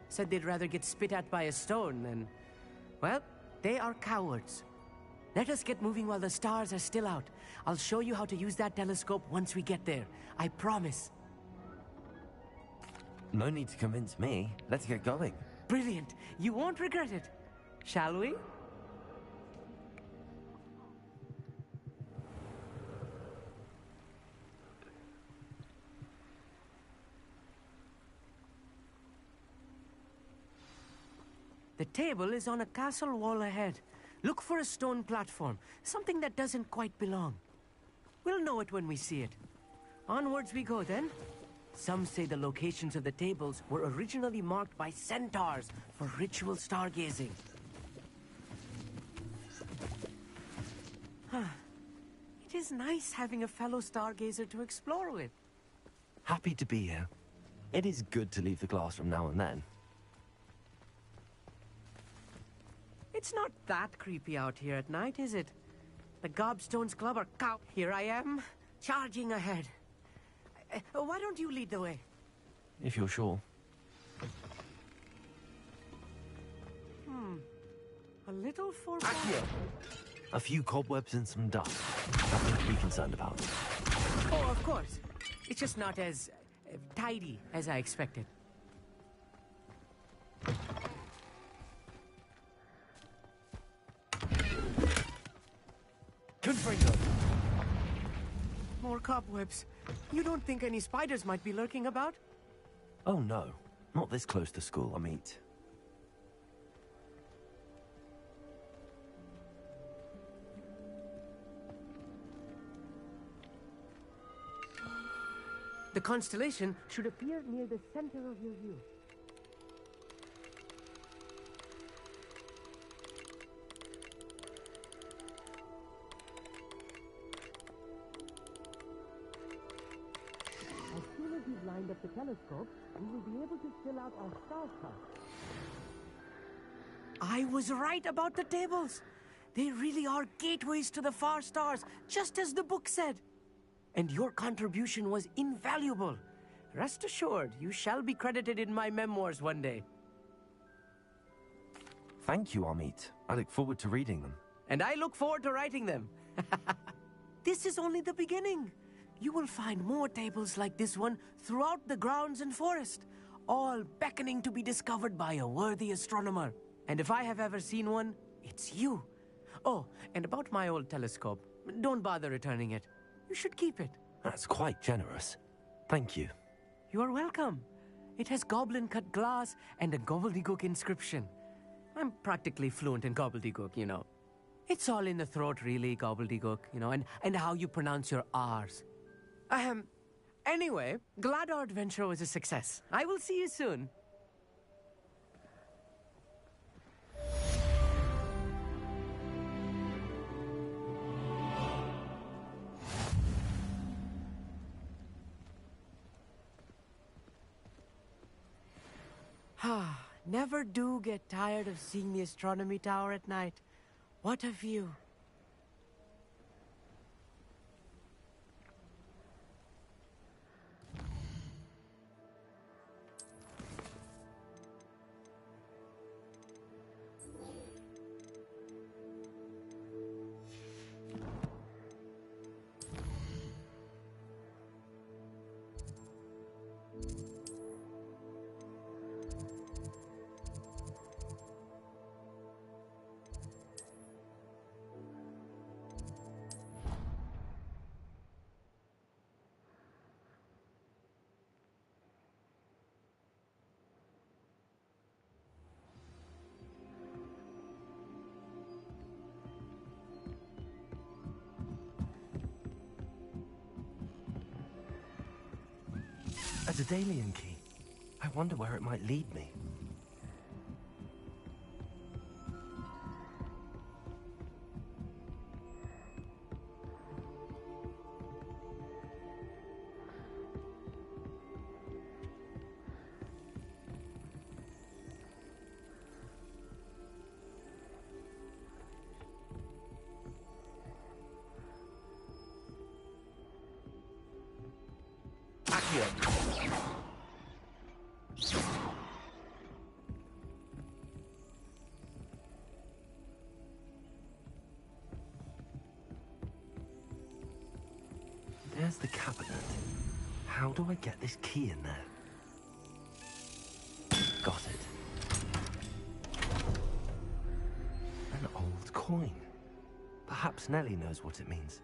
Said they'd rather get spit at by a stone than... Well, they are cowards. Let us get moving while the stars are still out. I'll show you how to use that telescope once we get there. I promise. No need to convince me. Let's get going. Brilliant. You won't regret it. Shall we? The table is on a castle wall ahead. Look for a stone platform, something that doesn't quite belong. We'll know it when we see it. Onwards we go then. Some say the locations of the tables were originally marked by centaurs for ritual stargazing. It is nice having a fellow stargazer to explore with. Happy to be here. It is good to leave the classroom now and then. It's not that creepy out here at night, is it? The Gobstones Club are cow. Here I am, charging ahead. Why don't you lead the way? If you're sure. A little for... A few cobwebs and some dust. Nothing to be concerned about. Oh, of course. It's just not as tidy as I expected. Confringo! More cobwebs. You don't think any spiders might be lurking about? Oh no, not this close to school, Amit. The constellation should appear near the center of your view. As soon as you've lined up the telescope, we will be able to fill out our star chart. I was right about the tables. They really are gateways to the far stars, just as the book said. And your contribution was invaluable. Rest assured, you shall be credited in my memoirs one day. Thank you, Amit. I look forward to reading them. And I look forward to writing them. This is only the beginning. You will find more tables like this one throughout the grounds and forest, all beckoning to be discovered by a worthy astronomer. And if I have ever seen one, it's you. Oh, and about my old telescope, don't bother returning it. You should keep it. That's quite generous. Thank you. You are welcome. It has goblin-cut glass and a gobbledygook inscription. I'm practically fluent in gobbledygook, you know. It's all in the throat, really, gobbledygook, you know, and how you pronounce your R's. Anyway, glad our adventure was a success. I will see you soon. Never do get tired of seeing the astronomy tower at night. What a view. A Daedalian key. I wonder where it might lead me. There's the cabinet. How do I get this key in there? Got it. An old coin. Perhaps Nellie knows what it means.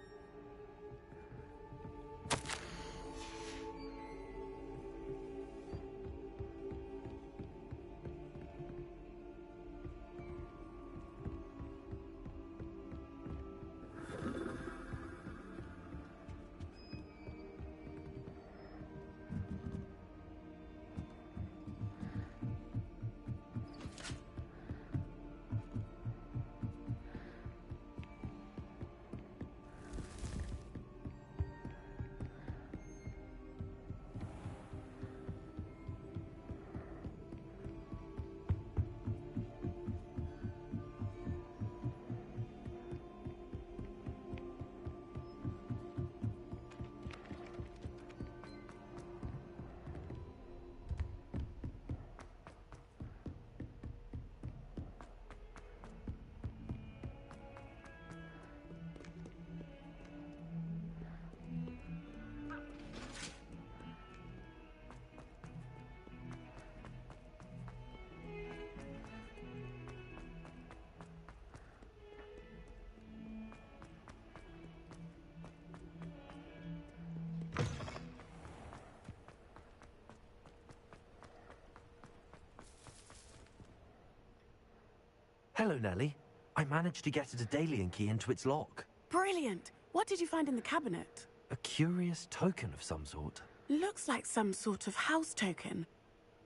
Hello, Nellie. I managed to get a Daedalian key into its lock. Brilliant! What did you find in the cabinet? A curious token of some sort. Looks like some sort of house token.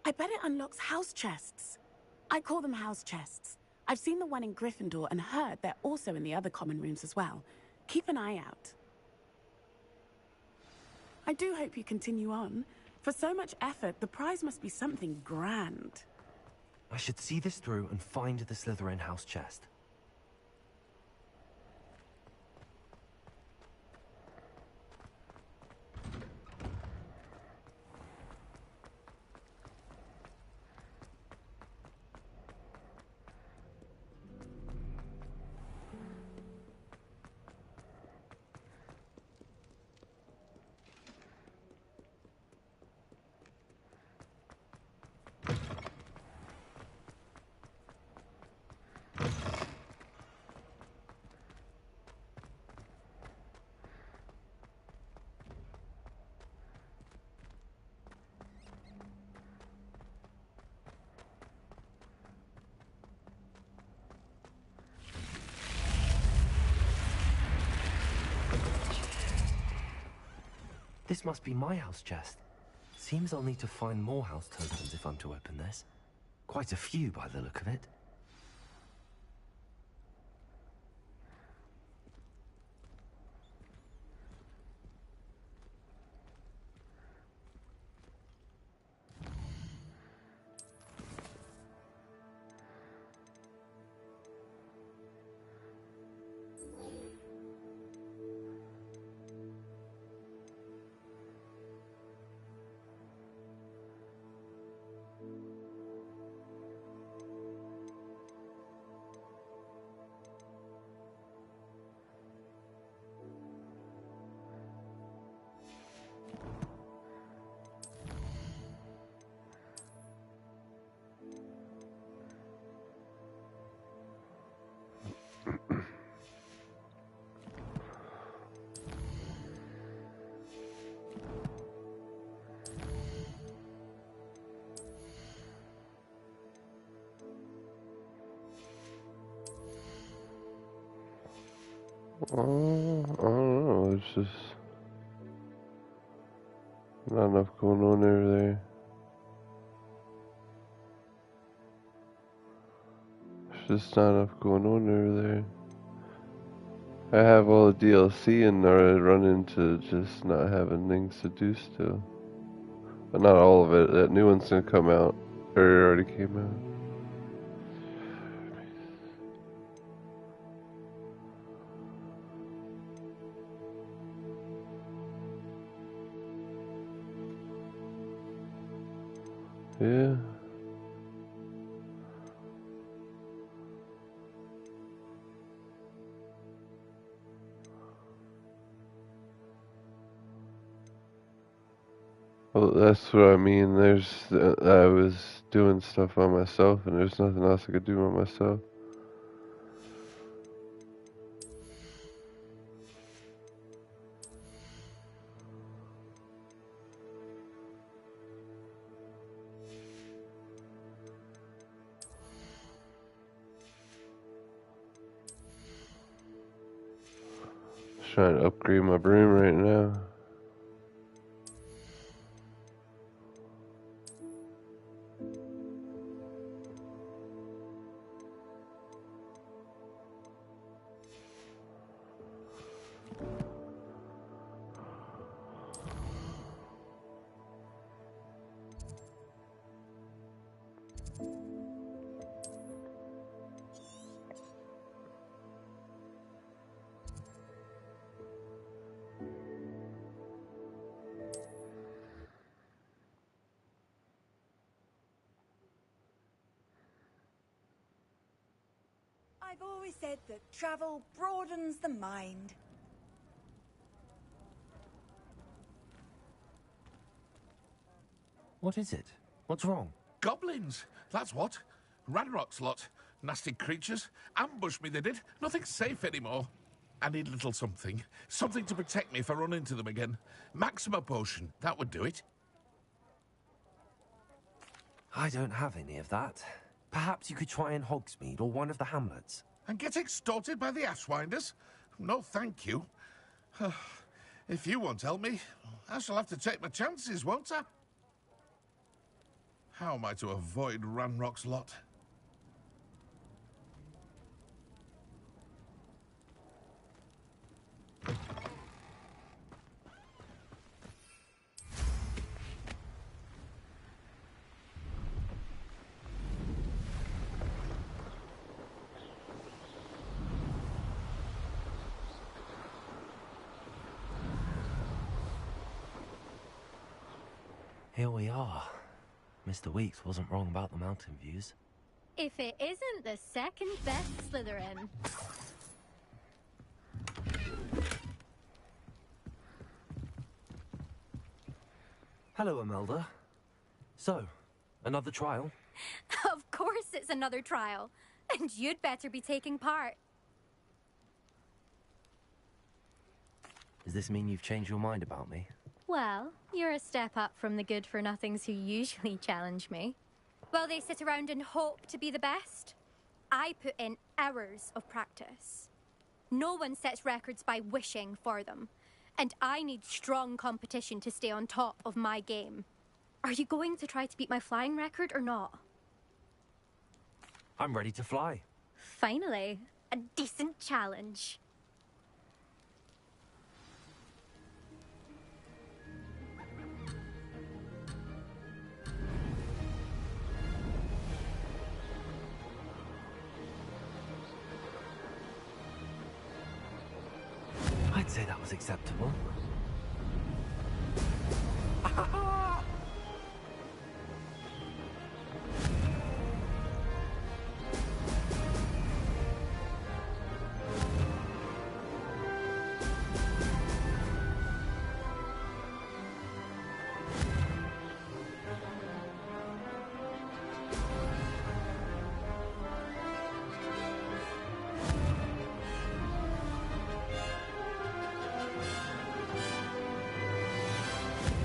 I bet it unlocks house chests. I call them house chests. I've seen the one in Gryffindor and heard they're also in the other common rooms as well. Keep an eye out. I do hope you continue on. For so much effort, the prize must be something grand. I should see this through and find the Slytherin house chest. This must be my house chest. Seems I'll need to find more house tokens if I'm to open this. Quite a few by the look of it. I don't know, it's just not enough going on over there. There's just not enough going on over there. I have all the DLC and I run into just not having things to do still. But not all of it. That new one's gonna come out. Or it already came out. Yeah. Well, that's what I mean. I was doing stuff on myself, and there's nothing else I could do on myself. trying to upgrade my broom right now. I've always said that travel broadens the mind. What is it? What's wrong? Goblins, that's what. Ranrock's lot. Nasty creatures. Ambushed me, they did. Nothing's safe anymore. I need a little something. Something to protect me if I run into them again. Maxima potion, that would do it. I don't have any of that. Perhaps you could try in Hogsmeade or one of the hamlets. And get extorted by the Ashwinders? No, thank you. If you won't help me, I shall have to take my chances, won't I? How am I to avoid Ranrock's lot? Here we are. Mr. Weeks wasn't wrong about the mountain views. If it isn't the second best Slytherin. Hello, Imelda. So, another trial? Of course it's another trial. And you'd better be taking part. Does this mean you've changed your mind about me? Well, you're a step up from the good-for-nothings who usually challenge me. While they sit around and hope to be the best, I put in hours of practice. No one sets records by wishing for them, and I need strong competition to stay on top of my game. Are you going to try to beat my flying record or not? I'm ready to fly. Finally, a decent challenge. I'd say that was acceptable.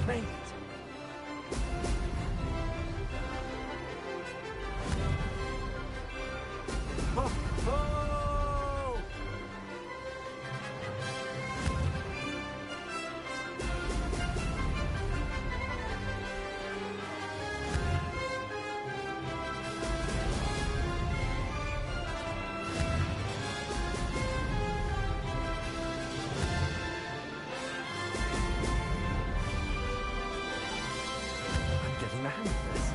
Made it. Oh, oh! I'm getting the hang of this.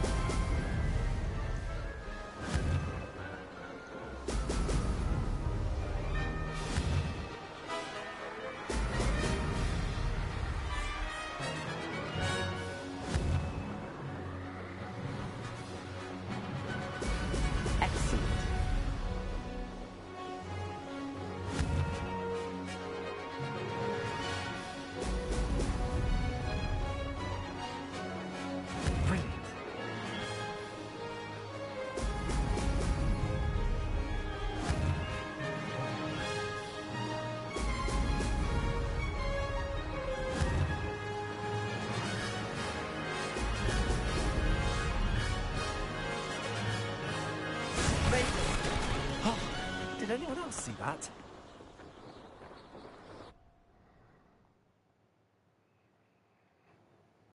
Excellent. Brilliant. Made it. Oh, did anyone else see that?